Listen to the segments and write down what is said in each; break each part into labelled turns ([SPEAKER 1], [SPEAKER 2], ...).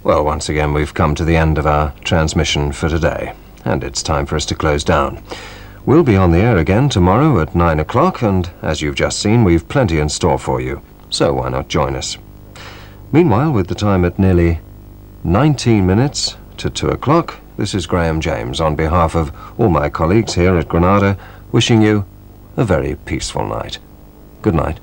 [SPEAKER 1] Well, once again, we've come to the end of our transmission for today, and it's time for us to close down. We'll be on the air again tomorrow at 9 o'clock, and as you've just seen, we've plenty in store for you, so why not join us? Meanwhile, with the time at nearly 19 minutes to 2 o'clock, this is Graham James, on behalf of all my colleagues here at Granada, wishing you a very peaceful night. Good night.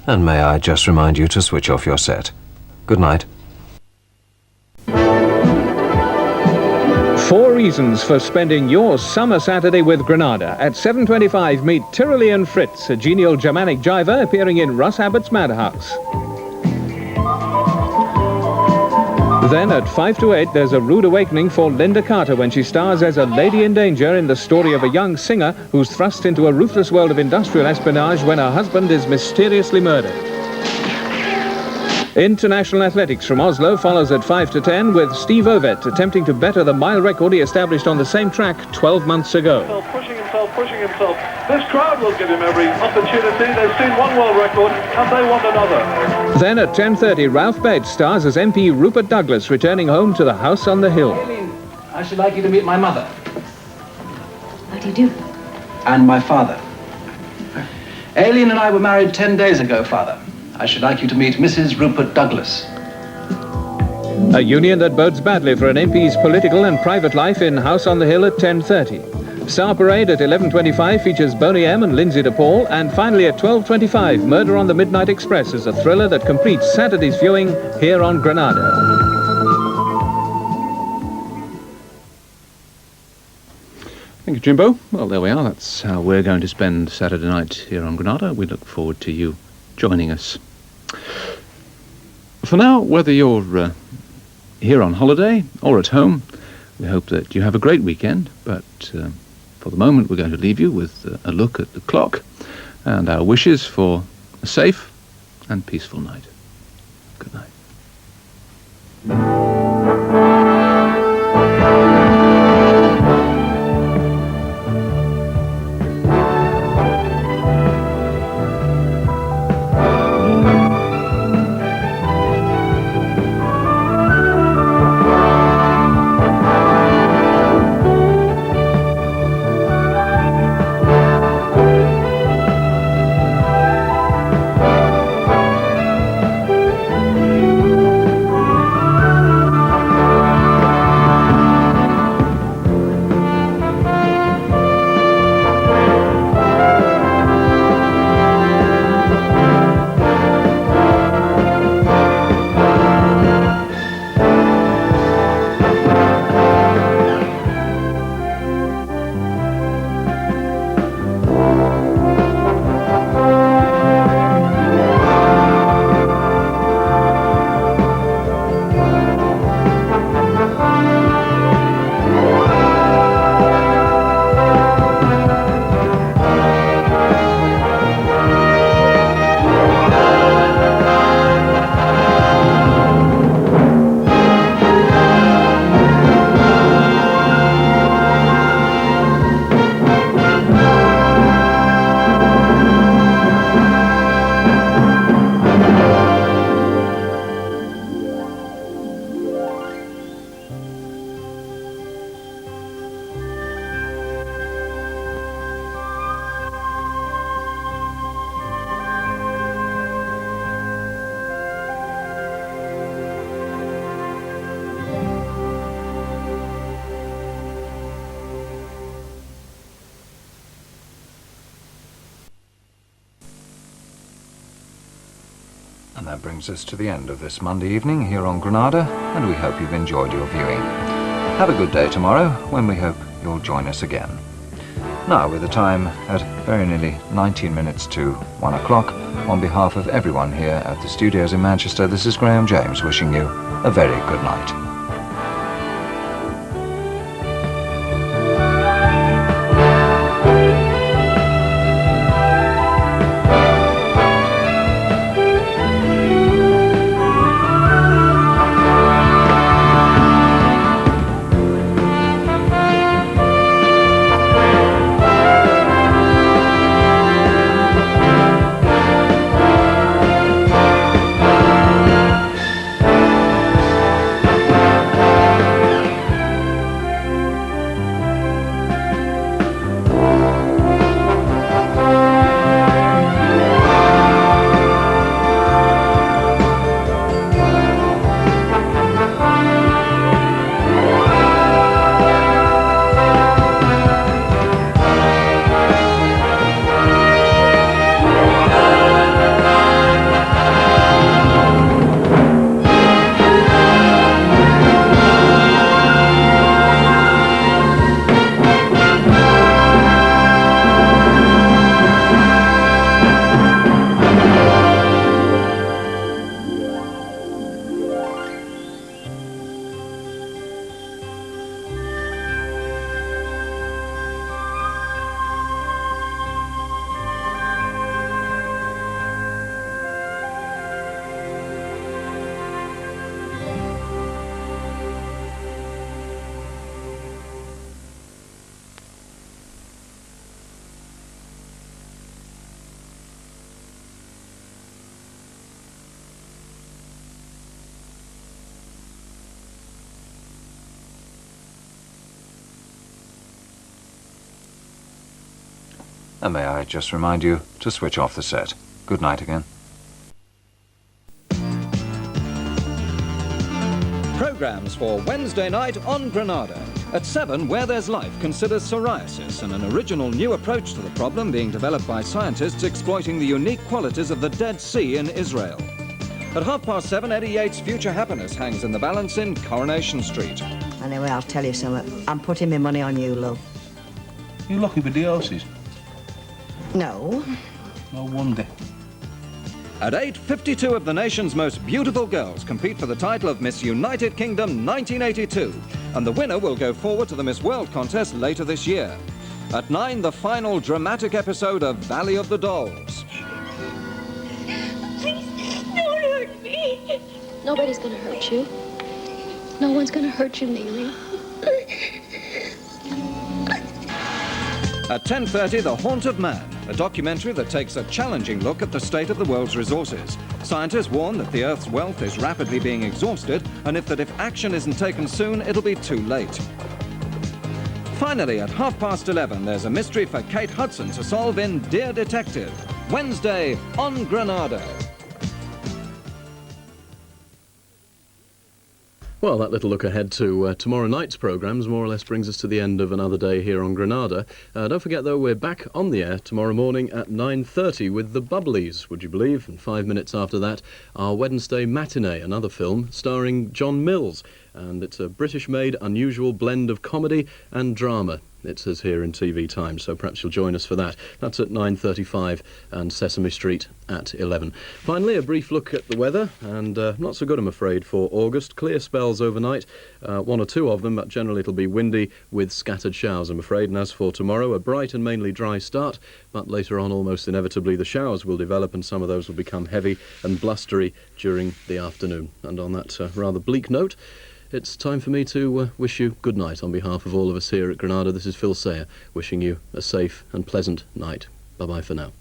[SPEAKER 1] And may I just remind you to switch off your set. Good night.
[SPEAKER 2] 4 reasons for spending your summer Saturday with Granada. At 7:25, meet Tyrolean Fritz, a genial Germanic jiver appearing in Russ Abbott's Madhouse. Then at 5 to 8, there's a rude awakening for Linda Carter when she stars as a lady in danger in the story of a young singer who's thrust into a ruthless world of industrial espionage when her husband is mysteriously murdered. International Athletics from Oslo follows at 5 to 10 with Steve Ovett attempting to better the mile record he established on the same track 12 months ago.
[SPEAKER 3] Pushing himself. This crowd will give him every opportunity. They've seen one world record and they want another.
[SPEAKER 2] Then at 10:30, Ralph Bates stars as MP Rupert Douglas returning home to the house on the hill.
[SPEAKER 4] Aileen, I should like you to meet my mother.
[SPEAKER 5] How do you do?
[SPEAKER 4] And my father. Aileen and I were married 10 days ago, Father. I should like you to meet Mrs. Rupert Douglas.
[SPEAKER 2] A union that bodes badly for an MP's political and private life in House on the Hill at 10:30. Star Parade at 11:25 features Boney M and Lindsay DePaul, and finally at 12:25, Murder on the Midnight Express is a thriller that completes Saturday's viewing here on Granada.
[SPEAKER 6] Thank you, Jimbo. Well, there we are. That's how we're going to spend Saturday night here on Granada. We look forward to you joining us. For now, whether you're here on holiday or at home, we hope that you have a great weekend, but for the moment we're going to leave you with a look at the clock and our wishes for a safe and peaceful night. Good night.
[SPEAKER 7] And that brings us to the end of this Monday evening here on Granada, and we hope you've enjoyed your viewing. Have a good day tomorrow, when we hope you'll join us again. Now, with the time at very nearly 19 minutes to 1 o'clock, on behalf of everyone here at the studios in Manchester, this is Graham James wishing you a very good night. And may I just remind you to switch off the set. Good night again.
[SPEAKER 2] Programmes for Wednesday night on Granada. At 7, Where There's Life considers psoriasis and an original new approach to the problem being developed by scientists exploiting the unique qualities of the Dead Sea in Israel. At 7:30, Eddie Yates' Future Happiness hangs in the balance in Coronation Street.
[SPEAKER 8] Anyway, I'll tell you something. I'm putting my money on you, love.
[SPEAKER 9] You looking for divorces?
[SPEAKER 8] No.
[SPEAKER 9] No wonder.
[SPEAKER 2] At 8, 52 of the nation's most beautiful girls compete for the title of Miss United Kingdom 1982, and the winner will go forward to the Miss World contest later this year. At 9, the final dramatic episode of Valley of the Dolls.
[SPEAKER 5] Please, don't hurt me. Nobody's gonna hurt you. No one's gonna hurt you, Neely.
[SPEAKER 2] At 10:30, The Haunt of Man, a documentary that takes a challenging look at the state of the world's resources. Scientists warn that the Earth's wealth is rapidly being exhausted, and if action isn't taken soon, it'll be too late. Finally, at 11:30, there's a mystery for Kate Hudson to solve in Dear Detective, Wednesday on Granada.
[SPEAKER 10] Well, that little look ahead to tomorrow night's programmes more or less brings us to the end of another day here on Granada. Don't forget, though, we're back on the air tomorrow morning at 9:30 with The Bubblies, would you believe? And 5 minutes after that, our Wednesday matinee, another film starring John Mills. And it's a British-made, unusual blend of comedy and drama. It says here in TV Times, so perhaps you'll join us for that. That's at 9:35 and Sesame Street at 11. Finally, a brief look at the weather, and not so good, I'm afraid, for August. Clear spells overnight, one or two of them, but generally it'll be windy with scattered showers, I'm afraid. And as for tomorrow, a bright and mainly dry start, but later on, almost inevitably, the showers will develop, and some of those will become heavy and blustery during the afternoon. And on that rather bleak note, it's time for me to wish you good night on behalf of all of us here at Granada. This is Phil Sayer, wishing you a safe and pleasant night. Bye-bye for now.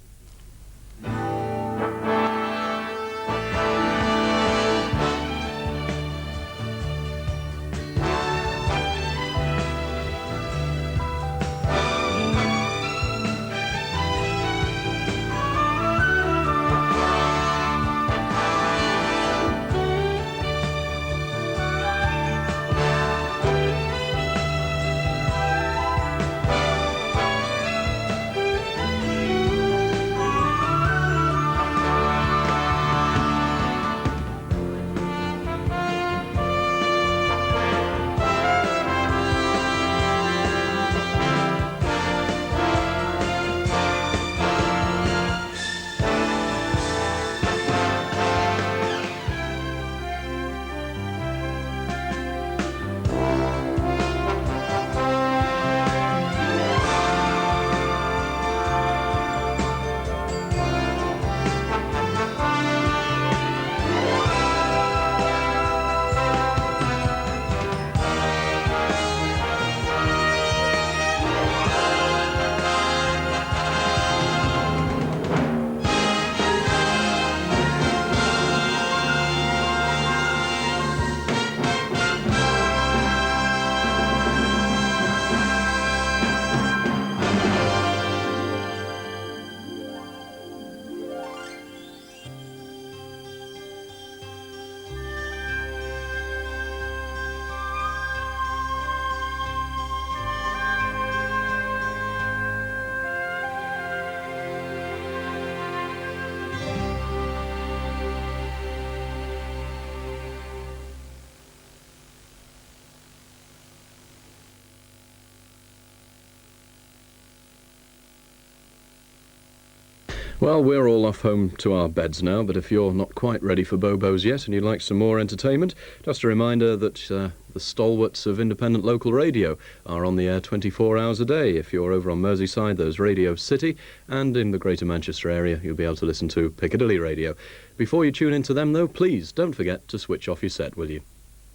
[SPEAKER 10] Well, we're all off home to our beds now, but if you're not quite ready for Bobo's yet and you'd like some more entertainment, just a reminder that the stalwarts of independent local radio are on the air 24 hours a day. If you're over on Merseyside, there's Radio City, and in the Greater Manchester area, you'll be able to listen to Piccadilly Radio. Before you tune into them, though, please don't forget to switch off your set, will you?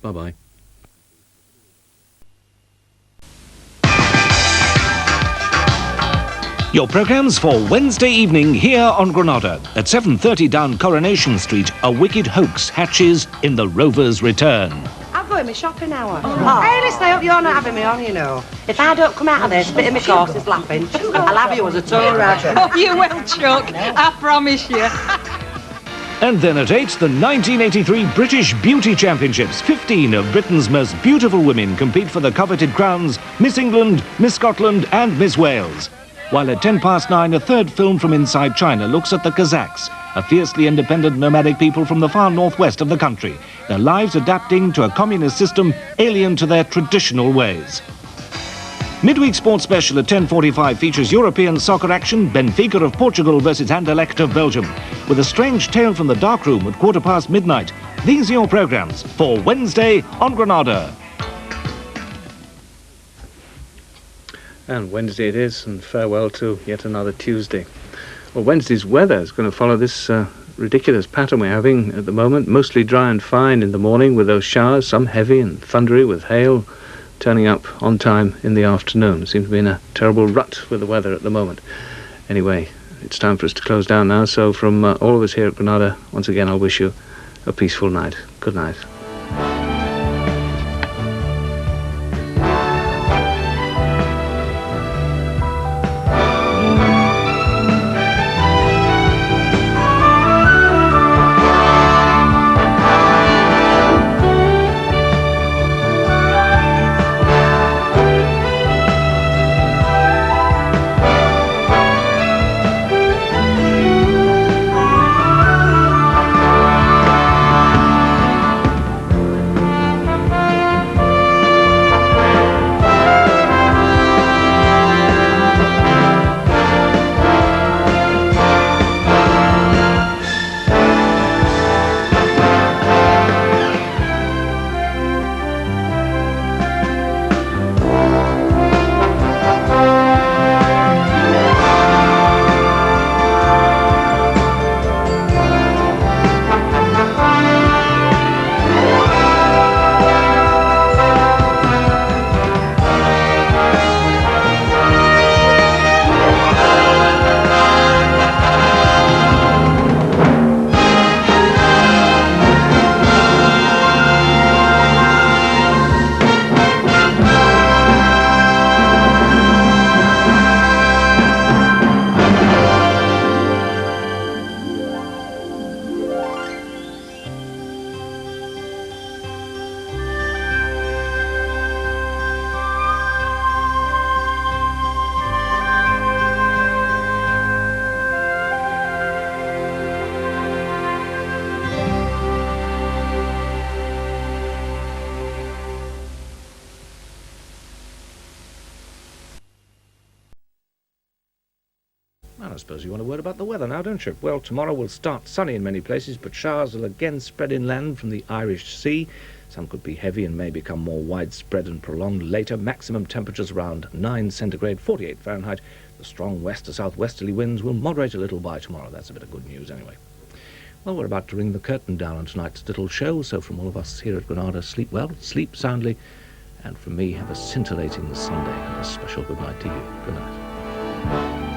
[SPEAKER 10] Bye-bye.
[SPEAKER 11] Your programmes for Wednesday evening here on Granada. At 7:30 down Coronation Street, a wicked hoax hatches in The Rover's Return.
[SPEAKER 12] I'll go in my shopping hour. Oh. Hey, listen, I hope you're not having me on, you know. If I don't come out of there spitting my courses laughing, I'll have you as a tourer.
[SPEAKER 13] Oh, you will, Chuck. I promise you.
[SPEAKER 11] And then at 8, the 1983 British Beauty Championships. 15 of Britain's most beautiful women compete for the coveted crowns Miss England, Miss Scotland and Miss Wales. While at 9:10, a third film from inside China looks at the Kazakhs, a fiercely independent nomadic people from the far northwest of the country, their lives adapting to a communist system alien to their traditional ways. Midweek Sports Special at 10:45 features European soccer action, Benfica of Portugal versus Anderlecht of Belgium. With a strange tale from the dark room at midnight. These are your programmes for Wednesday on Granada.
[SPEAKER 2] And Wednesday it is, and farewell to yet another Tuesday. Well, Wednesday's weather is going to follow this ridiculous pattern we're having at the moment. Mostly dry and fine in the morning with those showers, some heavy and thundery with hail turning up on time in the afternoon. Seems to be in a terrible rut with the weather at the moment. Anyway, it's time for us to close down now, so from all of us here at Granada, once again I'll wish you a peaceful night. Good night.
[SPEAKER 14] I suppose you want a word about the weather now, don't you? Well, tomorrow will start sunny in many places, but showers will again spread inland from the Irish Sea. Some could be heavy and may become more widespread and prolonged later. Maximum temperatures around 9 centigrade, 48 Fahrenheit. The strong west to southwesterly winds will moderate a little by tomorrow. That's a bit of good news anyway. Well, we're about to ring the curtain down on tonight's little show, so from all of us here at Granada, sleep well, sleep soundly, and from me, have a scintillating Sunday and a special good night to you. Good night.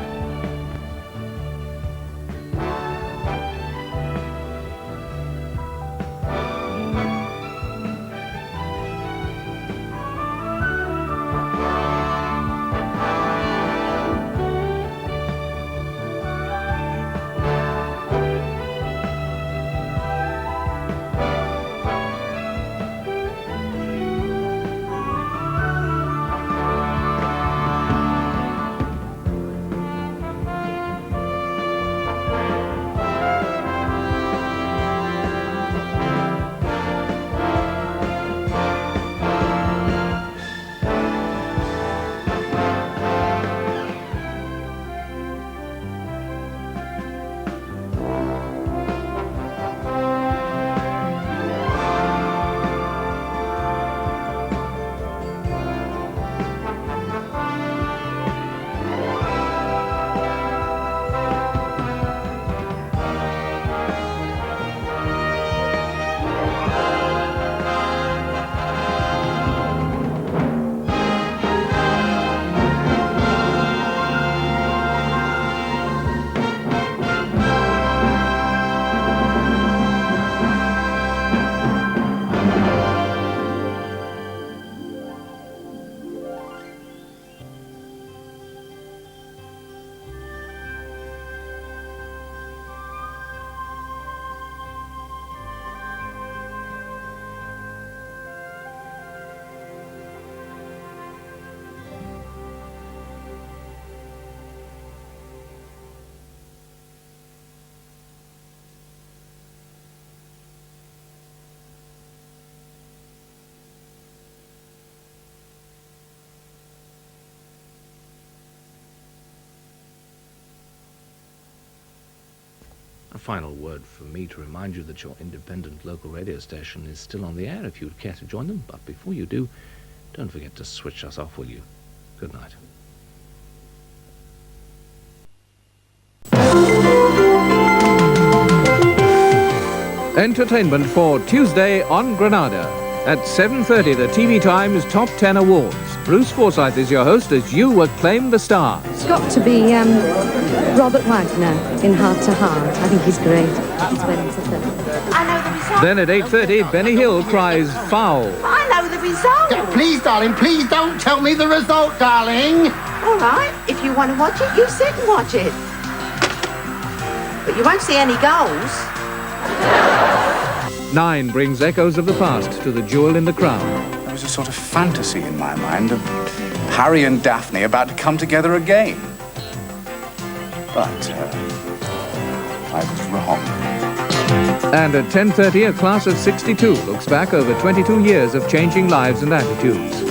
[SPEAKER 14] A final word for me to remind you that your independent local radio station is still on the air if you'd care to join them. But before you do, don't forget to switch us off, will you? Good night.
[SPEAKER 2] Entertainment for Tuesday on Granada. At 7:30, the TV Times Top 10 Awards. Bruce Forsyth is your host as you acclaim the stars.
[SPEAKER 15] It's got to be Robert Wagner in Heart to Heart. I think he's great. He's well into film.
[SPEAKER 2] Then at 8:30, Benny Hill cries foul.
[SPEAKER 12] I know the result.
[SPEAKER 16] Please, darling, please don't tell me the result, darling.
[SPEAKER 12] All right, if you want to watch it, you sit and watch it. But you won't see any goals.
[SPEAKER 2] 9 brings echoes of the past to the jewel in the crown.
[SPEAKER 17] There was a sort of fantasy in my mind of Harry and Daphne about to come together again. But I was wrong.
[SPEAKER 2] And at 10:30, a class of 62 looks back over 22 years of changing lives and attitudes.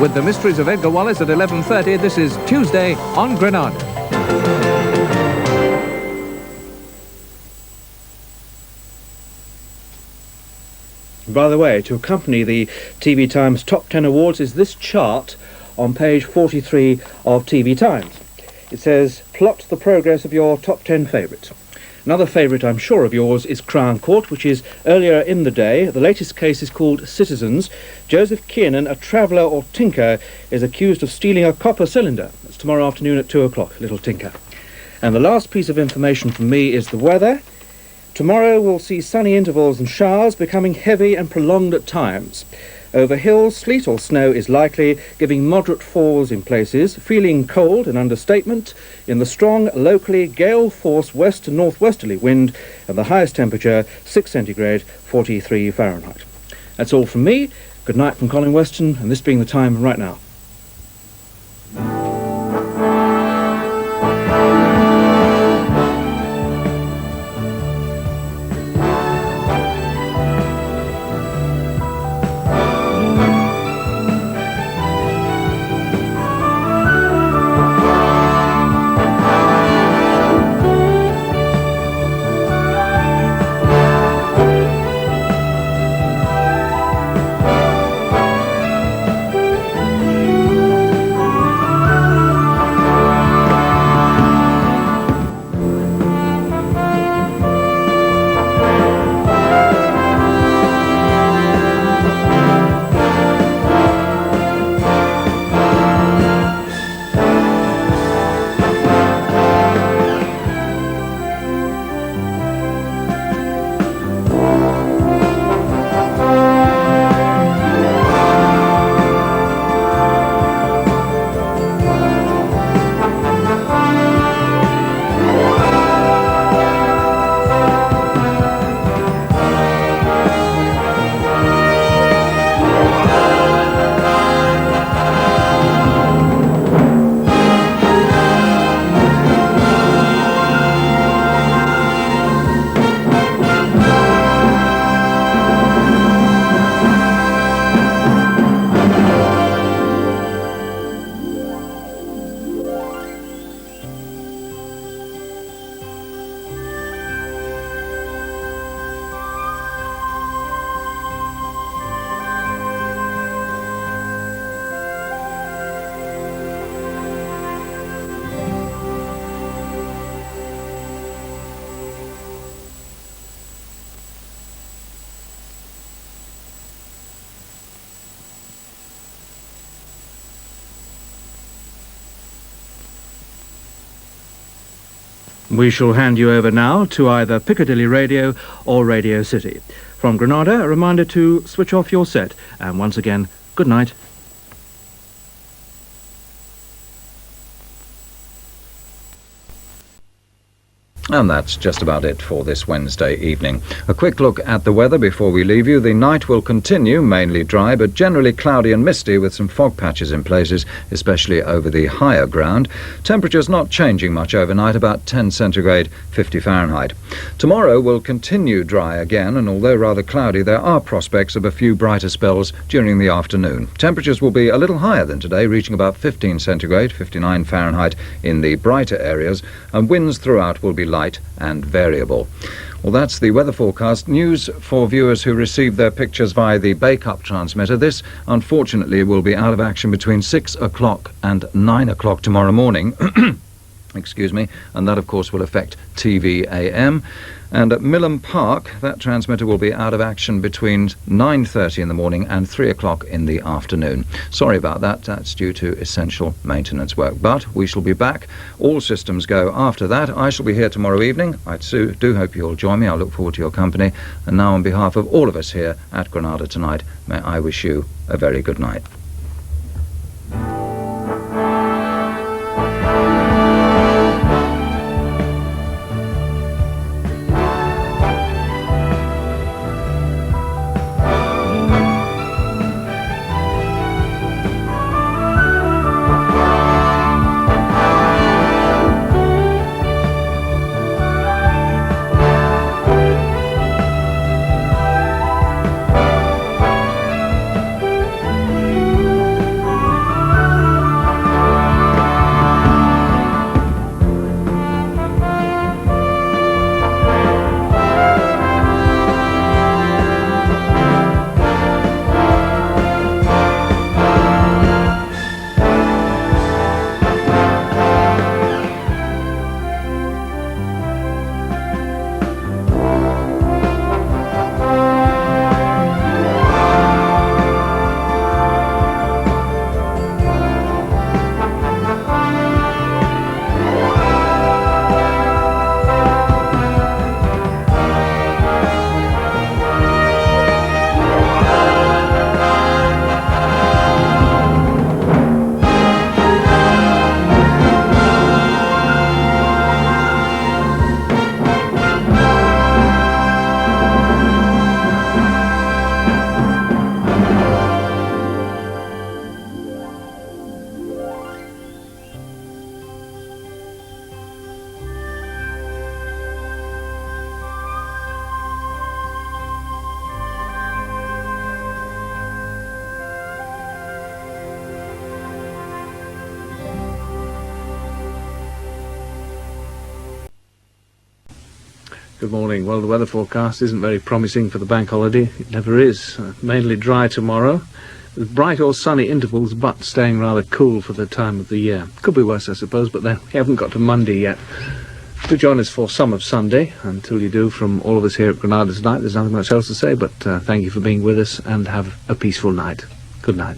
[SPEAKER 2] With the mysteries of Edgar Wallace at 11:30, this is Tuesday on Granada.
[SPEAKER 14] By the way, to accompany the TV Times Top 10 Awards is this chart on page 43 of TV Times. It says, plot the progress of your top 10 favourites. Another favourite, I'm sure, of yours is Crown Court, which is earlier in the day. The latest case is called Citizens. Joseph Kiernan, a traveller or tinker, is accused of stealing a copper cylinder. That's tomorrow afternoon at 2 o'clock, little tinker. And the last piece of information from me is the weather. Tomorrow we'll see sunny intervals and showers becoming heavy and prolonged at times. Over hills, sleet or snow is likely, giving moderate falls in places, feeling cold, an understatement, in the strong, locally gale-force west to northwesterly wind, and the highest temperature 6 centigrade, 43 Fahrenheit. That's all from me. Good night from Colin Weston, and this being the time right now. We shall hand you over now to either Piccadilly Radio or Radio City. From Granada, a reminder to switch off your set. And once again, good night.
[SPEAKER 7] And that's just about it for this Wednesday evening. A quick look at the weather before we leave you. The night will continue, mainly dry, but generally cloudy and misty with some fog patches in places, especially over the higher ground. Temperatures not changing much overnight, about 10 centigrade, 50 Fahrenheit. Tomorrow will continue dry again, and although rather cloudy, there are prospects of a few brighter spells during the afternoon. Temperatures will be a little higher than today, reaching about 15 centigrade, 59 Fahrenheit in the brighter areas, and winds throughout will be light light and variable. Well, that's the weather forecast. News for viewers who received their pictures via the Bacup transmitter. This, unfortunately, will be out of action between 6 o'clock and 9 o'clock tomorrow morning. Excuse me, and that of course will affect TV AM. And at Millham Park, that transmitter will be out of action between 9:30 in the morning and 3 o'clock in the afternoon. Sorry about that, that's due to essential maintenance work. But we shall be back, all systems go after that. I shall be here tomorrow evening. I do hope you'll join me. I look forward to your company. And now on behalf of all of us here at Granada Tonight, may I wish you a very good night.
[SPEAKER 2] Good morning. Well, the weather forecast isn't very promising for the bank holiday. It never is. Mainly dry tomorrow, with bright or sunny intervals, but staying rather cool for the time of the year. Could be worse, I suppose, but then we haven't got to Monday yet. Do join us for some of Sunday. Until you do, from all of us here at Granada Tonight, there's nothing much else to say, but thank you for being with us, and have a peaceful night. Good night.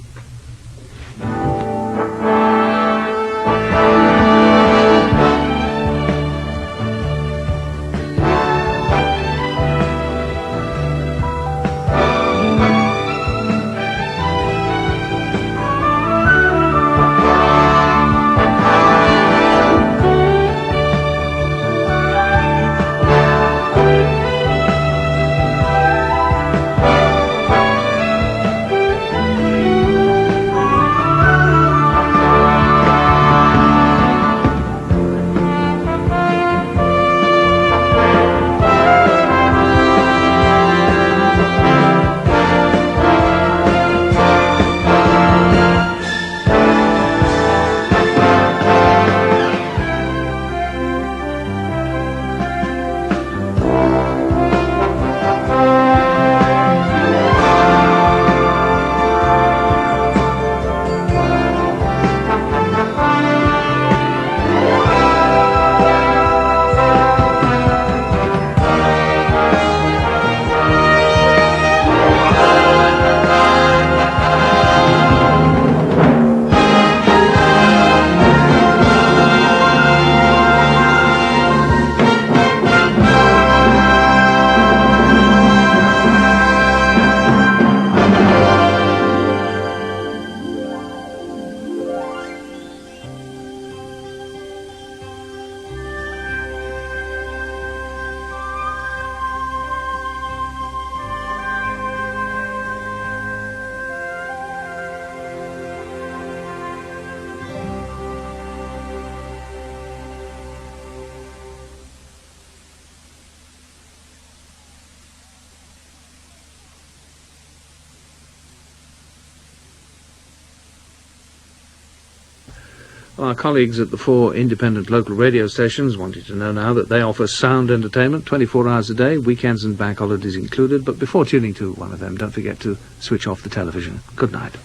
[SPEAKER 14] Well, our colleagues at the 4 independent local radio stations wanted to know now that they offer sound entertainment 24 hours a day, weekends and bank holidays included. But before tuning to one of them, don't forget to switch off the television. Good night.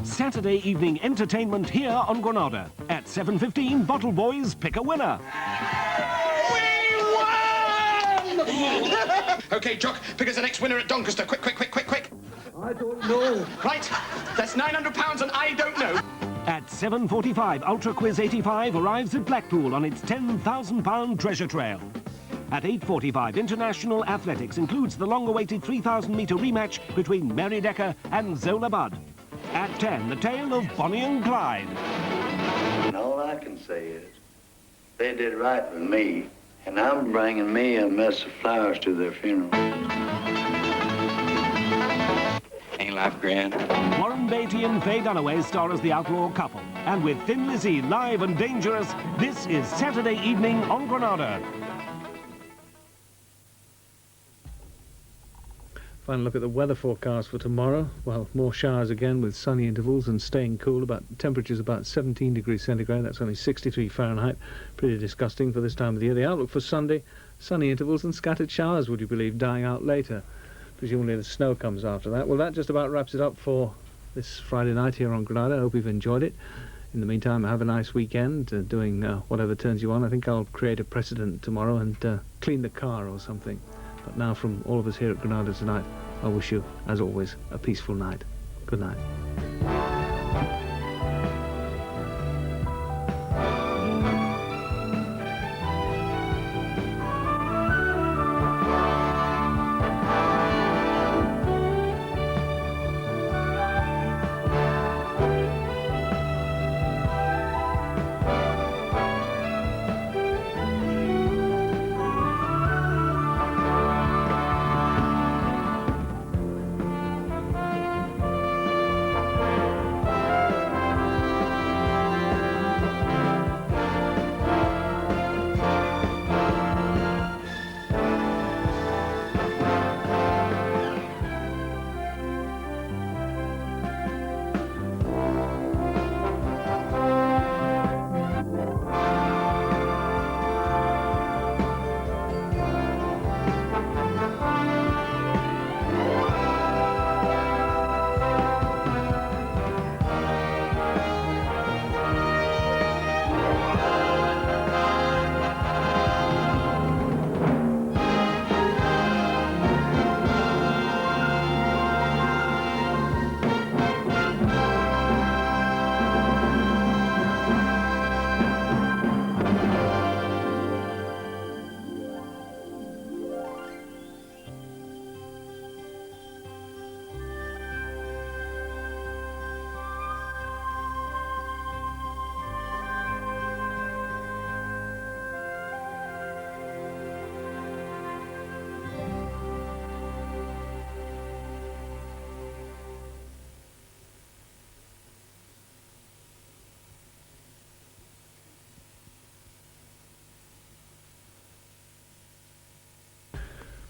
[SPEAKER 11] Saturday evening entertainment here on Granada. At 7:15, Bottle Boys pick a winner.
[SPEAKER 18] OK, Jock, pick us the next winner at Doncaster. Quick, quick, quick, quick, quick.
[SPEAKER 11] I don't know.
[SPEAKER 18] Right, that's £900 and I don't know.
[SPEAKER 11] At 7:45, Ultra Quiz 85 arrives at Blackpool on its £10,000 treasure trail. At 8:45, international athletics includes the long-awaited 3,000-metre rematch between Mary Decker and Zola Budd. At 10, the tale of Bonnie and Clyde.
[SPEAKER 19] And all I can say is, they did right with me, and I'm bringing me a mess of flowers to their funeral. Ain't life grand?
[SPEAKER 11] Warren Beatty and Faye Dunaway star as the outlaw couple. And with Thin Lizzy live and dangerous, this is Saturday evening on Granada.
[SPEAKER 14] Final look at the weather forecast for tomorrow. Well, more showers again with sunny intervals and staying cool. Temperatures about 17 degrees centigrade. That's only 63 Fahrenheit. Pretty disgusting for this time of the year. The outlook for Sunday, sunny intervals and scattered showers, would you believe, dying out later. Presumably the snow comes after that. Well, that just about wraps it up for this Friday night here on Granada. I hope you've enjoyed it. In the meantime, have a nice weekend doing whatever turns you on. I think I'll create a precedent tomorrow and clean the car or something. But now from all of us here at Granada tonight, I wish you, as always, a peaceful night. Good night.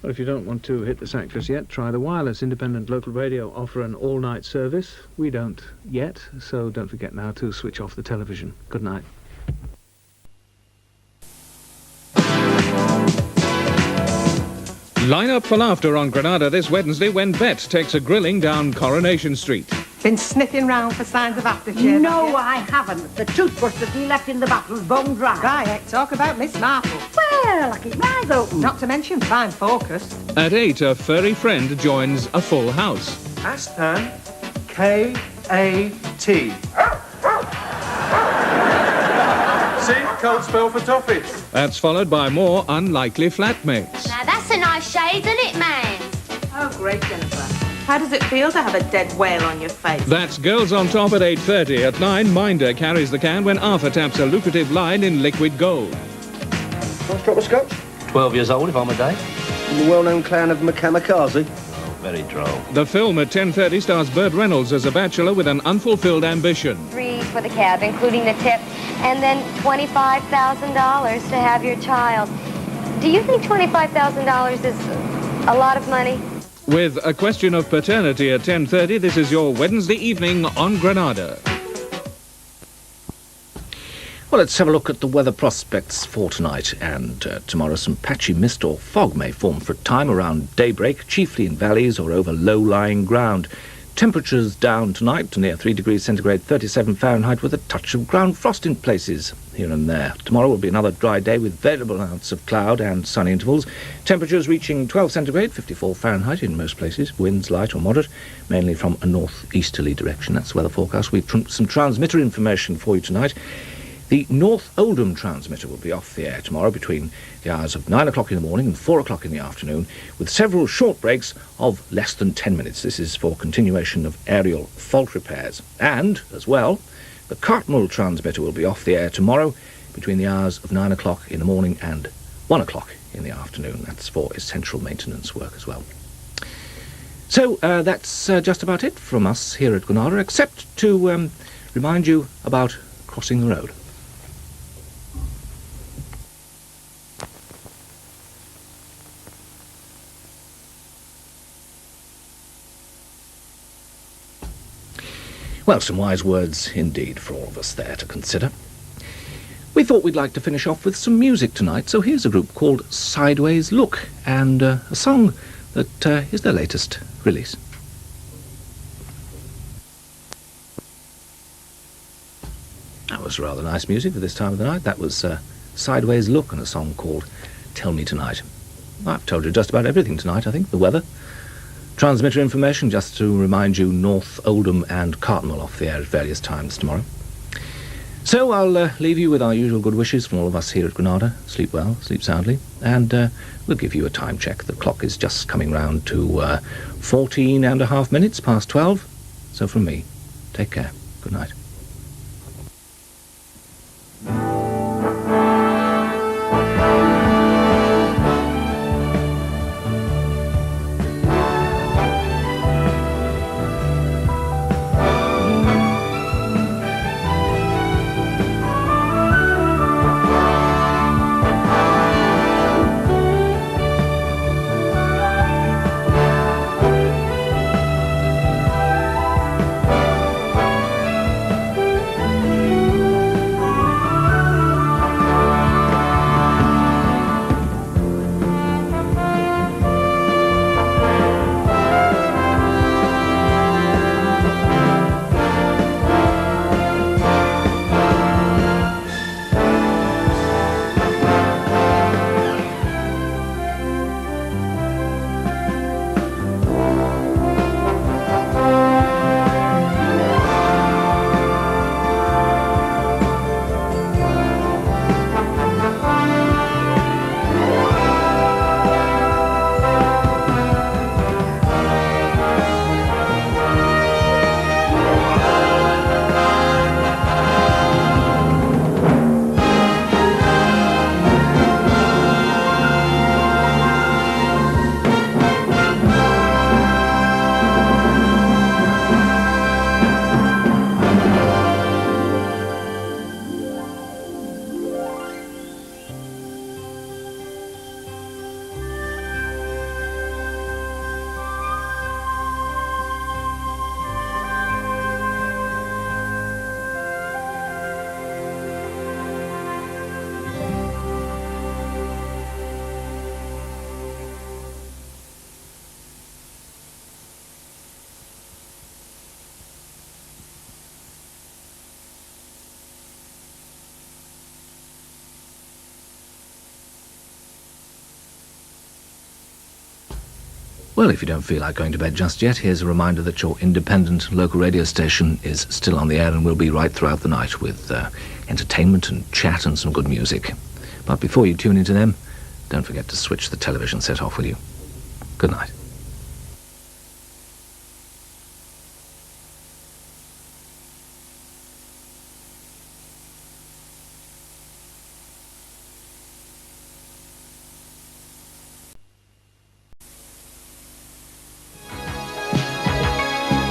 [SPEAKER 14] Well, if you don't want to hit the sack just yet, try the wireless. Independent local radio offer an all-night service. We don't yet, so don't forget now to switch off the television. Good night.
[SPEAKER 2] Line up for laughter on Granada this Wednesday when Bet takes a grilling down Coronation Street.
[SPEAKER 12] Been sniffing round for signs of aftershave?
[SPEAKER 20] No, I haven't. The toothbrush that he left in the bottle's bone dry.
[SPEAKER 12] Right, talk about Miss Marple.
[SPEAKER 20] Well, I keep my eyes open.
[SPEAKER 12] Not to mention fine focused.
[SPEAKER 2] At 8, a furry friend joins a full house.
[SPEAKER 21] Aston, K-A-T. See? Cold spell for toffees.
[SPEAKER 2] That's followed by more unlikely flatmates.
[SPEAKER 22] Now that's a nice shade, isn't it, man?
[SPEAKER 13] Oh, great, Jennifer. How does it feel to have a dead whale on your face?
[SPEAKER 2] That's Girls on Top at 8:30. At 9, Minder carries the can when Arthur taps a lucrative line in liquid gold.
[SPEAKER 21] Nice drop of scotch.
[SPEAKER 23] 12 years old, if I'm a day.
[SPEAKER 21] The well-known clan of Makamikaze.
[SPEAKER 23] Oh, very droll.
[SPEAKER 2] The film at 10:30 stars Burt Reynolds as a bachelor with an unfulfilled ambition.
[SPEAKER 24] 3 for the cab, including the tip, and then $25,000 to have your child. Do you think $25,000 is a lot of money?
[SPEAKER 2] With A Question of Paternity at 10:30, this is your Wednesday evening on Granada.
[SPEAKER 14] Well, let's have a look at the weather prospects for tonight and tomorrow. Some patchy mist or fog may form for a time around daybreak, chiefly in valleys or over low-lying ground. Temperatures down tonight to near 3 degrees centigrade, 37 Fahrenheit, with a touch of ground frost in places here and there. Tomorrow will be another dry day with variable amounts of cloud and sun intervals. Temperatures reaching 12 centigrade, 54 Fahrenheit in most places. Winds light or moderate, mainly from a northeasterly direction. That's the weather forecast. We've some transmitter information for you tonight. The North Oldham transmitter will be off the air tomorrow between the hours of 9 o'clock in the morning and 4 o'clock in the afternoon, with several short breaks of less than 10 minutes. This is for continuation of aerial fault repairs. And, as well, the Cartmel transmitter will be off the air tomorrow between the hours of 9 o'clock in the morning and 1 o'clock in the afternoon. That's for essential maintenance work as well. So that's just about it from us here at Granada, except to remind you about crossing the road. Well, some wise words indeed for all of us there to consider. We thought we'd like to finish off with some music tonight, so here's a group called Sideways Look, and a song that is their latest release. That was rather nice music for this time of the night. That was Sideways Look and a song called Tell Me Tonight. I've told you just about everything tonight, I think. The weather. Transmitter information, just to remind you, North Oldham and Cartmel off the air at various times tomorrow. So I'll leave you with our usual good wishes from all of us here at Granada. Sleep well, sleep soundly, and we'll give you a time check. The clock is just coming round to 14 and a half minutes past 12. So from me, take care. Good night. Well, if you don't feel like going to bed just yet, here's a reminder that your independent local radio station is still on the air and will be right throughout the night with entertainment and chat and some good music. But before you tune into them, don't forget to switch the television set off, will you? Good night.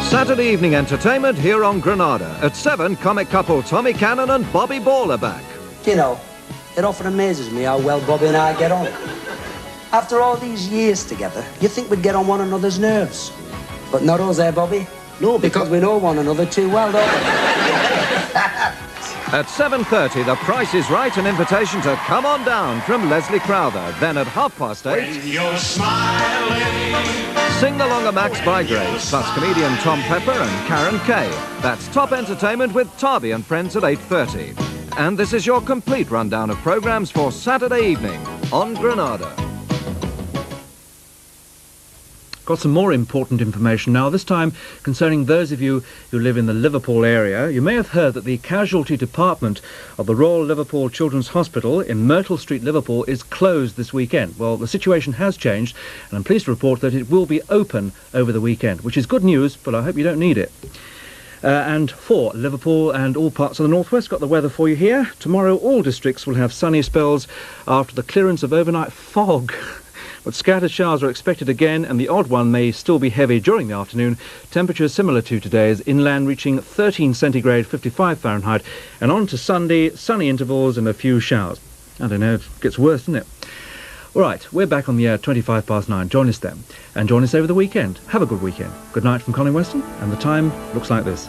[SPEAKER 1] Saturday evening entertainment here on Granada. At 7, comic couple Tommy Cannon and Bobby Ball are back.
[SPEAKER 3] You know, it often amazes me how well Bobby and I get on. After all these years together, you think we'd get on one another's nerves. But not us, Bobby? No, because we know one another too well, don't we?
[SPEAKER 1] At 7:30, The Price is Right, an invitation to come on down from Leslie Crowther. Then at 8:30,
[SPEAKER 18] When you're smiling.
[SPEAKER 1] Sing Along a Max by Grace, plus comedian Tom Pepper and Karen Kay. That's top entertainment with Tarby and Friends at 8:30. And this is your complete rundown of programmes for Saturday evening on Granada.
[SPEAKER 4] Got some more important information now, this time concerning those of you who live in the Liverpool area. You may have heard that the casualty department of the Royal Liverpool Children's Hospital in Myrtle Street, Liverpool, is closed this weekend. Well, the situation has changed, and I'm pleased to report that it will be open over the weekend, which is good news, but I hope you don't need it. And for Liverpool and all parts of the northwest, got the weather for you here. Tomorrow, all districts will have sunny spells after the clearance of overnight fog. But scattered showers are expected again, and the odd one may still be heavy during the afternoon. Temperatures similar to today's, inland reaching 13 centigrade, 55 Fahrenheit, and on to Sunday, sunny intervals and a few showers. I don't know, it gets worse, doesn't it? All right, we're back on the air 9:25. Join us then, and join us over the weekend. Have a good weekend. Good night from Colin Weston, and the time looks like this.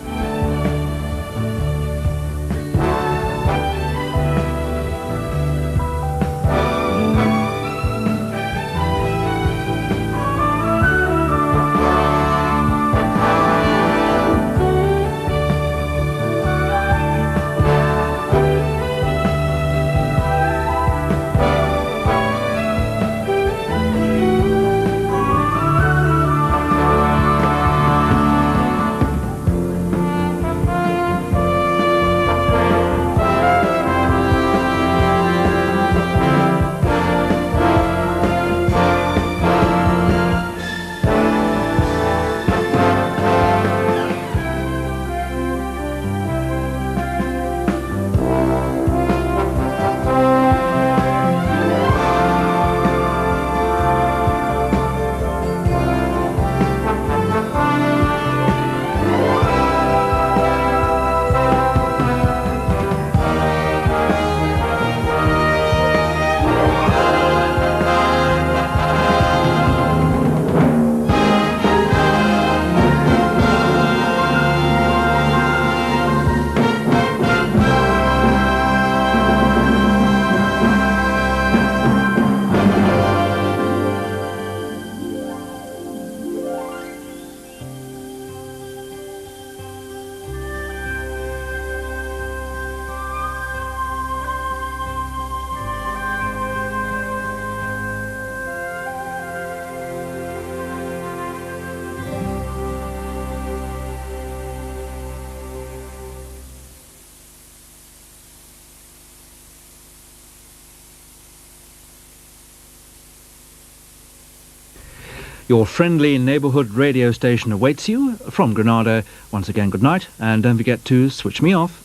[SPEAKER 4] Your friendly neighbourhood radio station awaits you from Granada. Once again, good night, and don't forget to switch me off.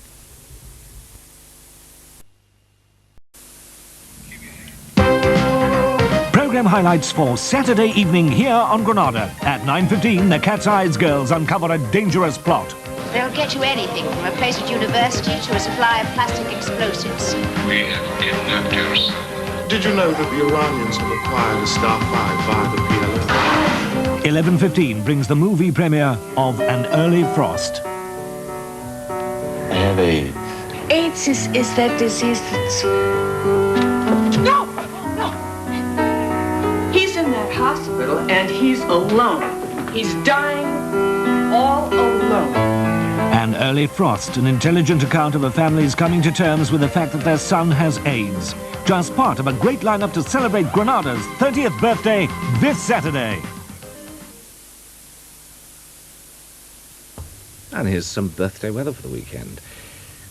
[SPEAKER 11] Programme highlights for Saturday evening here on Granada. At 9:15, the Cat's Eyes girls uncover a dangerous plot.
[SPEAKER 22] They'll get you anything, from a place at university to a supply of plastic explosives.
[SPEAKER 6] We have kidnapped yours.
[SPEAKER 8] Did you know that the Iranians have acquired a Star 5 via the PLO?
[SPEAKER 11] 11:15 brings the movie premiere of An Early Frost.
[SPEAKER 23] I have AIDS.
[SPEAKER 25] AIDS is that disease that's...
[SPEAKER 13] No! No! He's in that hospital and he's alone. He's dying all alone.
[SPEAKER 11] An Early Frost, an intelligent account of a family's coming to terms with the fact that their son has AIDS. Just part of a great lineup to celebrate Granada's 30th birthday this Saturday.
[SPEAKER 14] And here's some birthday weather for the weekend.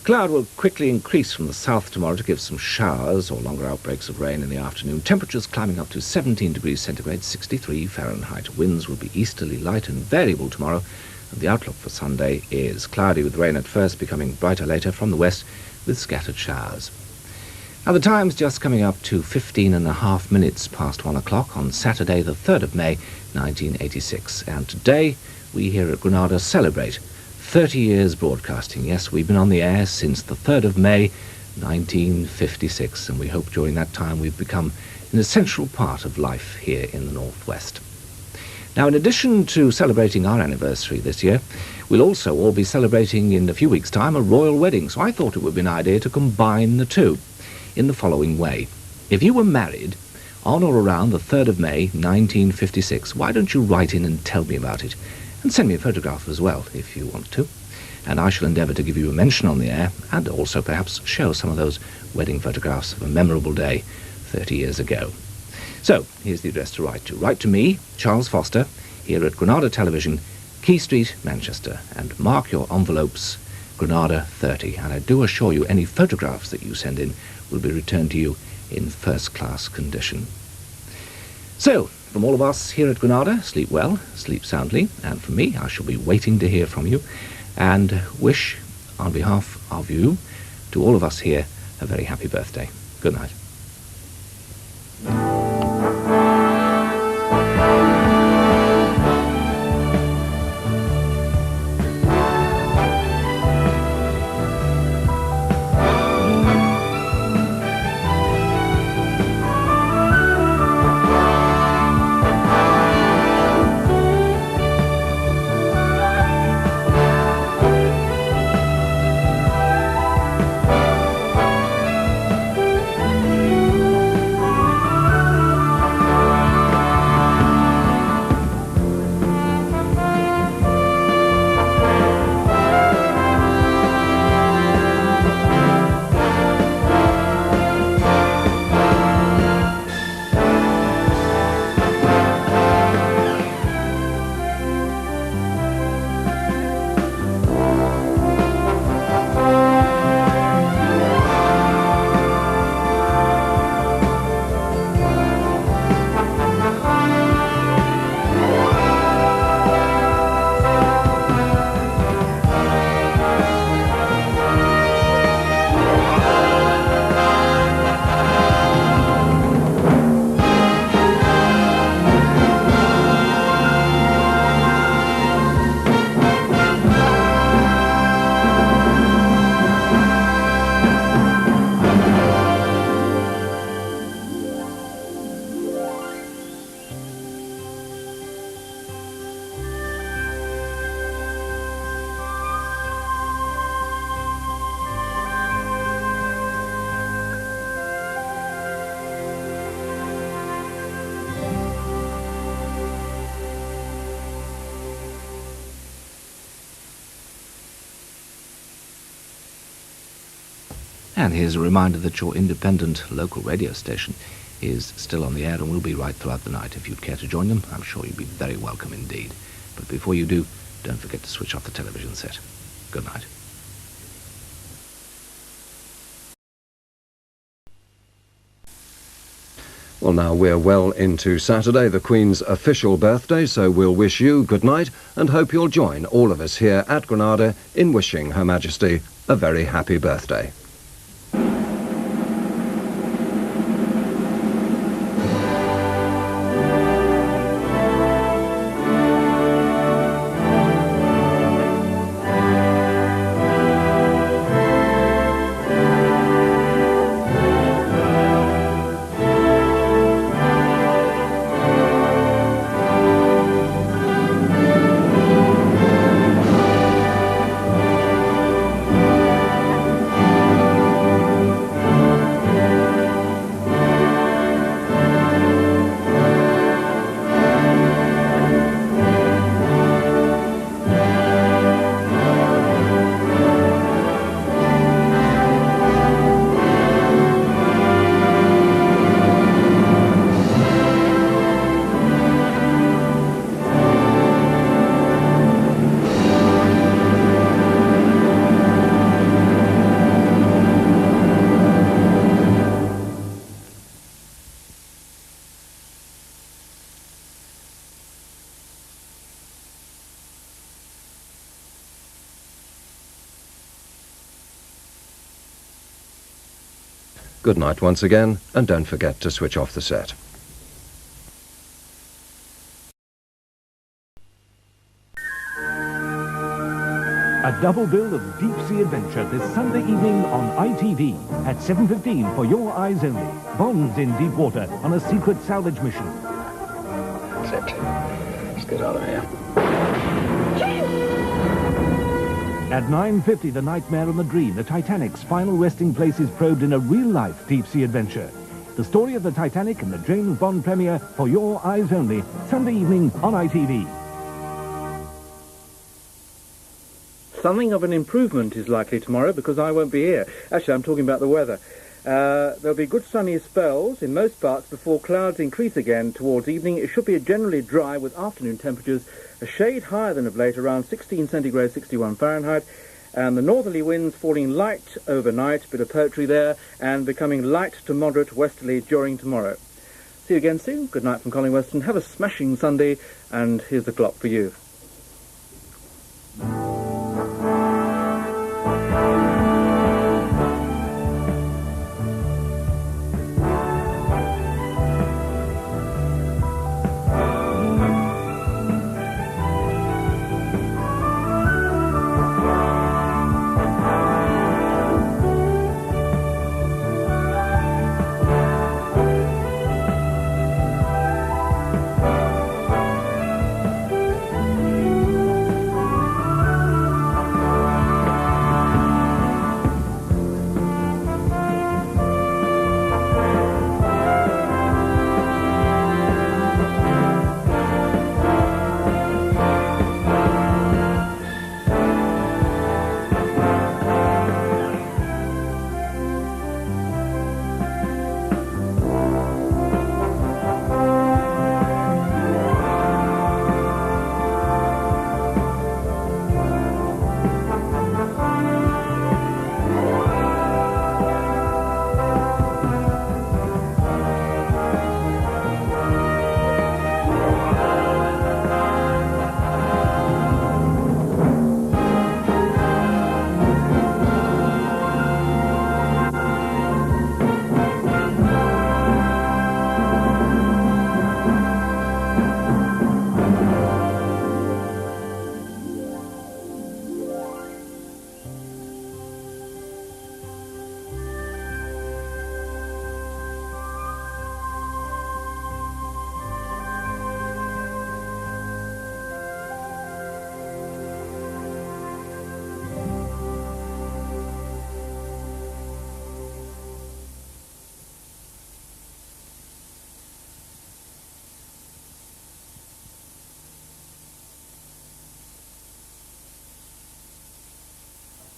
[SPEAKER 14] Cloud will quickly increase from the south tomorrow to give some showers or longer outbreaks of rain in the afternoon. Temperatures climbing up to 17 degrees centigrade, 63 Fahrenheit. Winds will be easterly light and variable tomorrow. And the outlook for Sunday is cloudy with rain at first, becoming brighter later from the west with scattered showers. Now the time's just coming up to 15.5 minutes past 1 o'clock on Saturday the 3rd of May 1986. And today we here at Granada celebrate 30 years broadcasting. Yes, we've been on the air since the 3rd of May 1956, and we hope during that time we've become an essential part of life here in the Northwest. Now, in addition to celebrating our anniversary this year, we'll also all be celebrating in a few weeks' time a royal wedding, so I thought it would be an idea to combine the two in the following way. If you were married on or around the 3rd of May 1956, why don't you write in and tell me about it, and send me a photograph as well if you want to, and I shall endeavour to give you a mention on the air and also perhaps show some of those wedding photographs of a memorable day 30 years ago. So, here's the address to write to. Write to me, Charles Foster, here at Granada Television, Key Street, Manchester, and mark your envelopes Granada 30. And I do assure you any photographs that you send in will be returned to you in first-class condition. So, from all of us here at Granada, sleep well, sleep soundly, and from me, I shall be waiting to hear from you, and wish, on behalf of you, to all of us here, a very happy birthday. Good night. And here's a reminder that your independent local radio station is still on the air and will be right throughout the night. If you'd care to join them, I'm sure you'd be very welcome indeed. But before you do, don't forget to switch off the television set. Good night.
[SPEAKER 1] Well, now we're well into Saturday, the Queen's official birthday, so we'll wish you good night and hope you'll join all of us here at Granada in wishing Her Majesty a very happy birthday. Good night once again, and don't forget to switch off the set.
[SPEAKER 11] A double bill of deep-sea adventure this Sunday evening on ITV at 7:15 for your eyes only. Bonds in deep water on a secret salvage mission.
[SPEAKER 23] That's it. Let's get out of here.
[SPEAKER 11] At 9:50, The Nightmare and the Dream, the Titanic's final resting place is probed in a real-life deep-sea adventure. The story of the Titanic and the James Bond premiere for your eyes only, Sunday evening on ITV.
[SPEAKER 4] Something of an improvement is likely tomorrow because I won't be here. Actually, I'm talking about the weather. There'll be good sunny spells in most parts before clouds increase again towards evening. It should be generally dry with afternoon temperatures a shade higher than of late, around 16 centigrade, 61 Fahrenheit, and the northerly winds falling light overnight, bit of poetry there, and becoming light to moderate westerly during tomorrow. See you again soon. Good night from Colin Weston. Have a smashing Sunday, and here's the clock for you.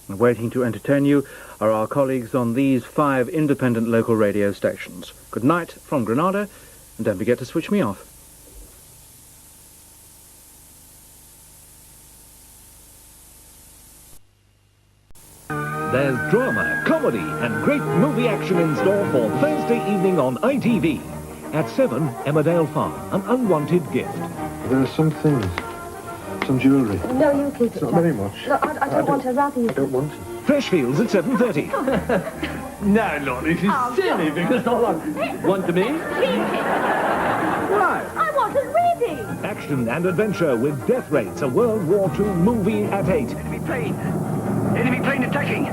[SPEAKER 4] Waiting to entertain you are our colleagues on these 5 independent local radio stations. Good night from Granada, and don't forget to switch me off.
[SPEAKER 11] There's drama, comedy, and great movie action in store for Thursday evening on ITV. At 7, Emmerdale Farm, an unwanted gift.
[SPEAKER 8] There are some things. Some jewellery.
[SPEAKER 24] No, you keep it.
[SPEAKER 8] It's not very much.
[SPEAKER 24] No, I don't want to. Rather you.
[SPEAKER 8] I don't want it.
[SPEAKER 11] Freshfields at 7:30.
[SPEAKER 5] No, Laurie, she's silly because all I want to me.
[SPEAKER 24] Right. I wasn't ready.
[SPEAKER 11] Action and adventure with Death Rates, a World War II movie at 8.
[SPEAKER 5] Enemy plane. Enemy plane attacking.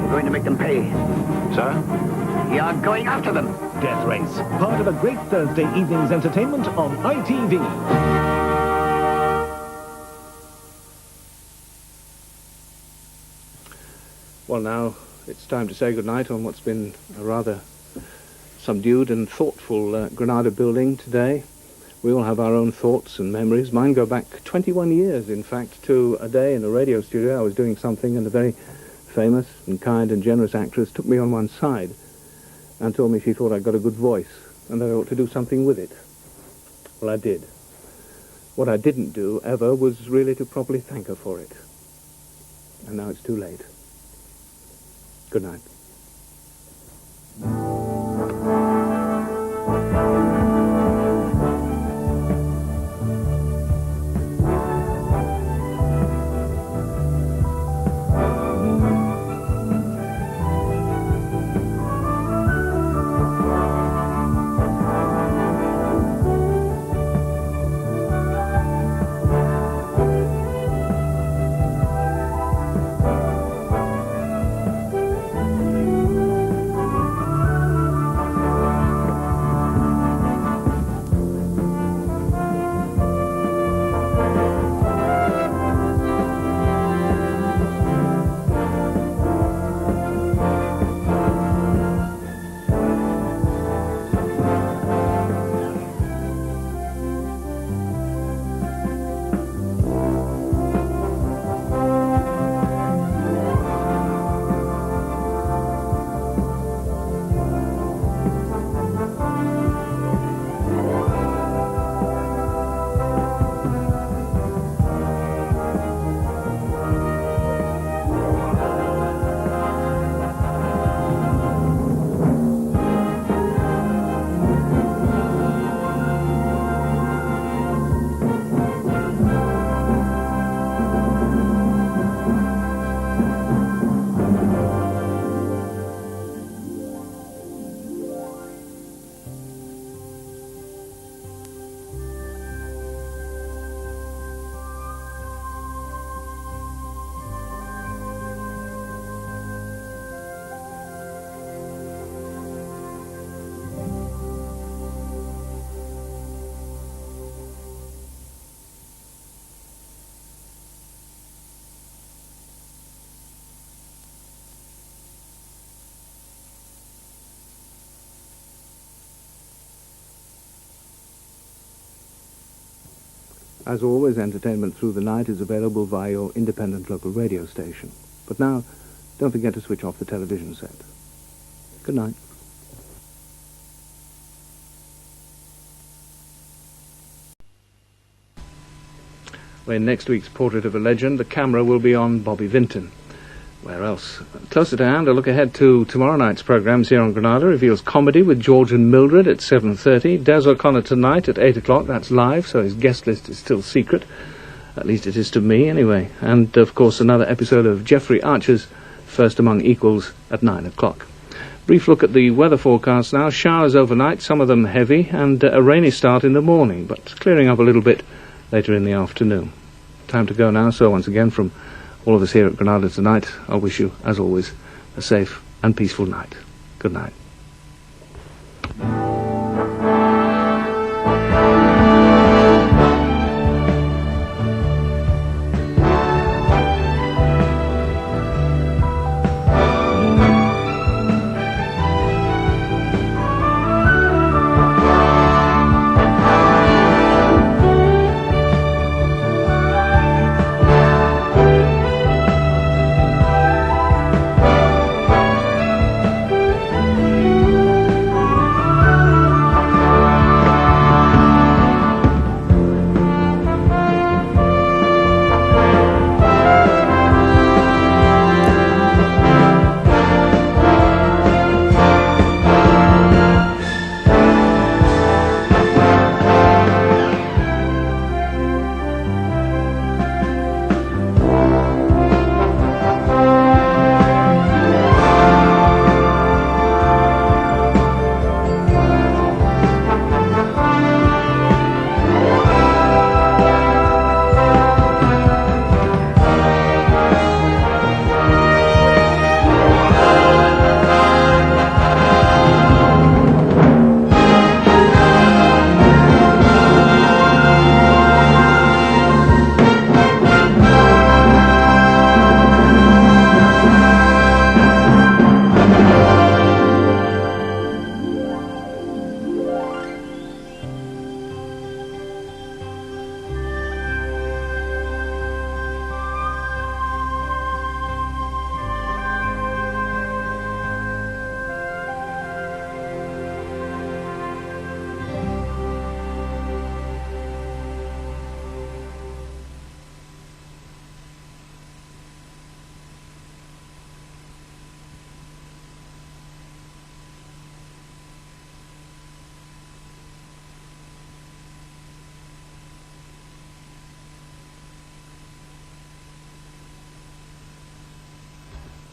[SPEAKER 5] We're going to make them pay.
[SPEAKER 8] Sir?
[SPEAKER 5] You're going after them.
[SPEAKER 11] Death Race, part of a great Thursday evening's entertainment on ITV.
[SPEAKER 2] Well, now it's time to say goodnight on what's been a rather subdued and thoughtful Granada building today. We all have our own thoughts and memories. Mine go back 21 years, in fact, to a day in a radio studio. I was doing something, and a very famous and kind and generous actress took me on one side and told me she thought I'd got a good voice and that I ought to do something with it. Well, I did. What I didn't do, ever, was really to properly thank her for it. And now it's too late. Good night. As always, entertainment through the night is available via your independent local radio station. But now, don't forget to switch off the television set. Good night. Well, in next week's Portrait of a Legend, the camera will be on Bobby Vinton. Where else? Closedown, a look ahead to tomorrow night's programmes here on Granada, reveals comedy with George and Mildred at 7:30. Des O'Connor tonight at 8 o'clock. That's live, so his guest list is still secret. At least it is to me, anyway. And, of course, another episode of Geoffrey Archer's First Among Equals at 9 o'clock. Brief look at the weather forecast now. Showers overnight, some of them heavy, and a rainy start in the morning, but clearing up a little bit later in the afternoon. Time to go now, so once again from all of us here at Granada tonight, I wish you, as always, a safe and peaceful night. Good night.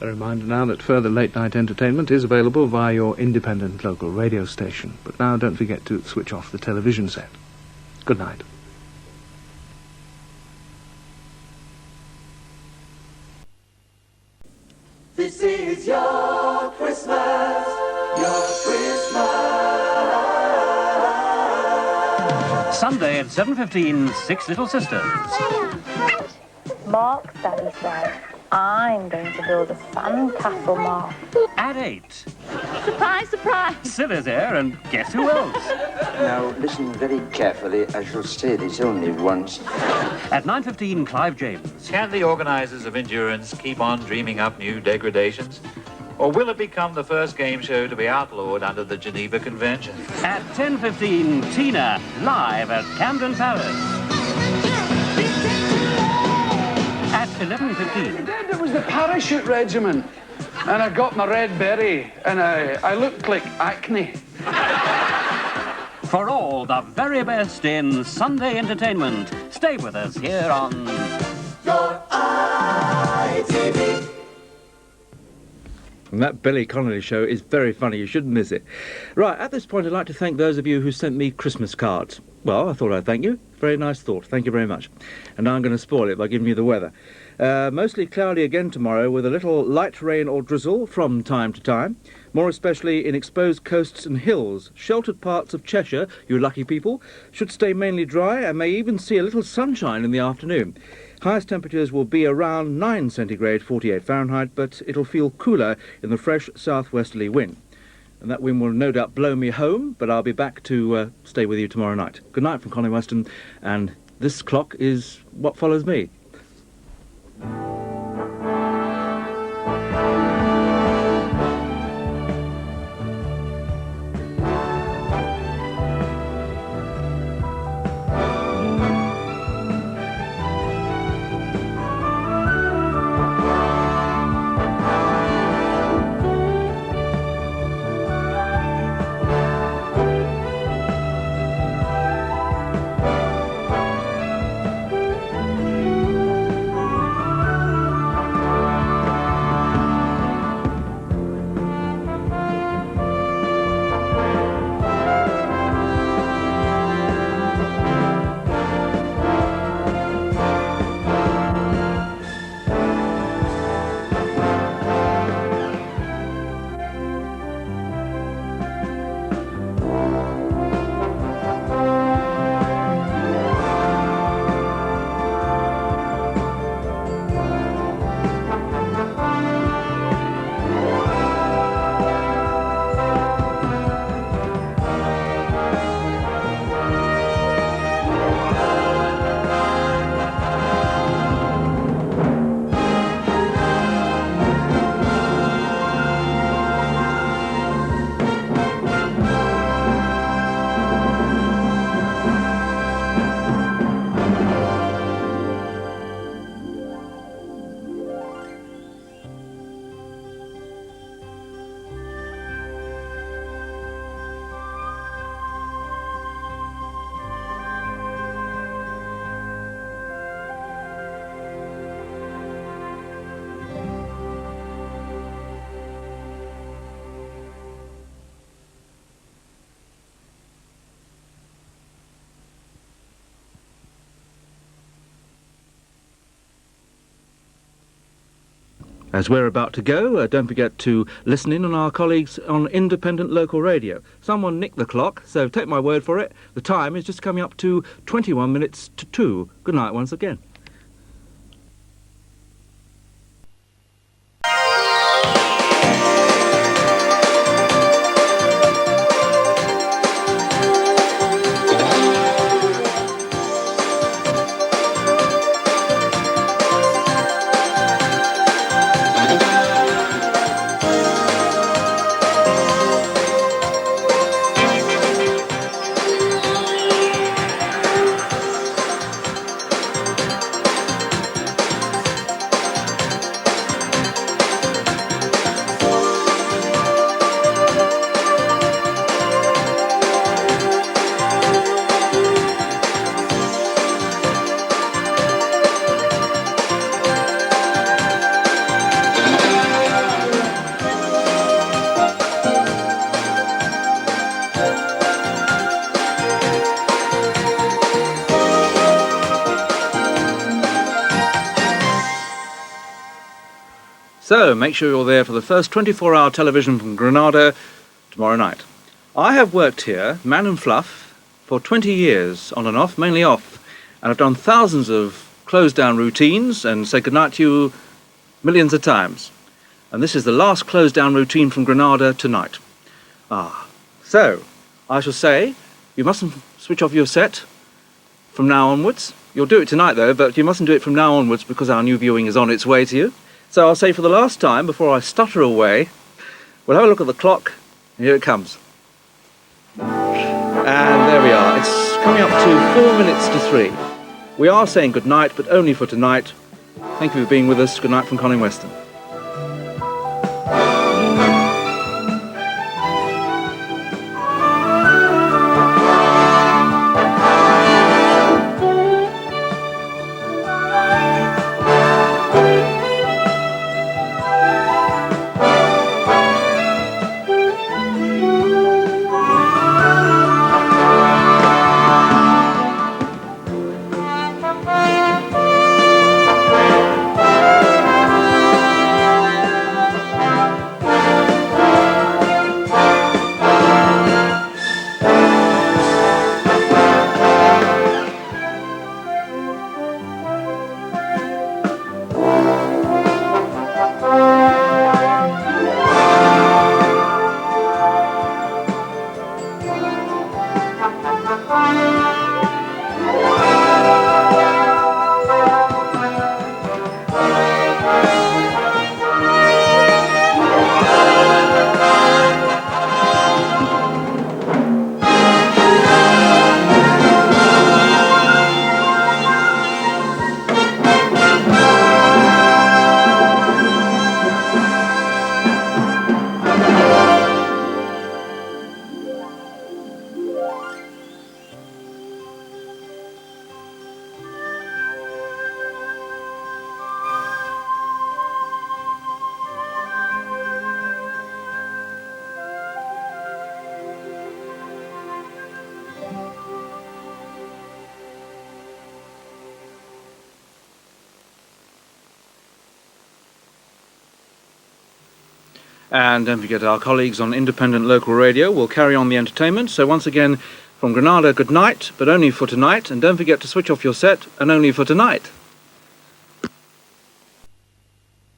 [SPEAKER 2] A reminder now that further late-night entertainment is available via your independent local radio station. But now don't forget to switch off the television set. Good night.
[SPEAKER 18] This is your Christmas, your Christmas.
[SPEAKER 11] Sunday at 7:15, Six Little Sisters.
[SPEAKER 9] Mark, Daddy said, I'm going to build a sandcastle, Mark.
[SPEAKER 11] At 8.
[SPEAKER 9] Surprise, surprise!
[SPEAKER 11] Silly's there, and guess who else?
[SPEAKER 10] Now, listen very carefully. I shall say this only once.
[SPEAKER 11] At 9:15, Clive James.
[SPEAKER 15] Can the organisers of Endurance keep on dreaming up new degradations? Or will it become the first game show to be outlawed under the Geneva Convention?
[SPEAKER 11] At 10:15, Tina, live at Camden Palace. At 11:15.
[SPEAKER 16] It was the parachute regiment, and I got my red beret, and I looked like acne.
[SPEAKER 11] For all the very best in Sunday entertainment, stay with us here on
[SPEAKER 18] Your ITV.
[SPEAKER 4] And that Billy Connolly show is very funny. You shouldn't miss it. Right, at this point, I'd like to thank those of you who sent me Christmas cards. Well, I thought I'd thank you. Very nice thought. Thank you very much. And now I'm going to spoil it by giving you the weather. Mostly cloudy again tomorrow with a little light rain or drizzle from time to time, more especially in exposed coasts and hills. Sheltered parts of Cheshire, you lucky people, should stay mainly dry and may even see a little sunshine in the afternoon. Highest temperatures will be around 9 centigrade, 48 Fahrenheit, but it'll feel cooler in the fresh southwesterly wind. And that wind will no doubt blow me home, but I'll be back to stay with you tomorrow night. Good night from Connie Weston, and this clock is what follows me. As we're about to go, don't forget to listen in on our colleagues on independent local radio. Someone nicked the clock, so take my word for it. The time is just coming up to 21 minutes to 2. Good night once again. So, make sure you're there for the first 24-hour television from Granada tomorrow night. I have worked here, man and fluff, for 20 years, on and off, mainly off, and I've done thousands of close-down routines and said goodnight to you millions of times. And this is the last close-down routine from Granada tonight. So, I shall say, you mustn't switch off your set from now onwards. You'll do it tonight, though, but you mustn't do it from now onwards because our new viewing is on its way to you. So I'll say for the last time, before I stutter away, we'll have a look at the clock, and here it comes. And there we are. It's coming up to 4 minutes to 3. We are saying good night, but only for tonight. Thank you for being with us. Good night from Colin Weston. And don't forget our colleagues on independent local radio will carry on the entertainment. So once again, from Granada, good night, but only for tonight. And don't forget to switch off your set, and only for tonight.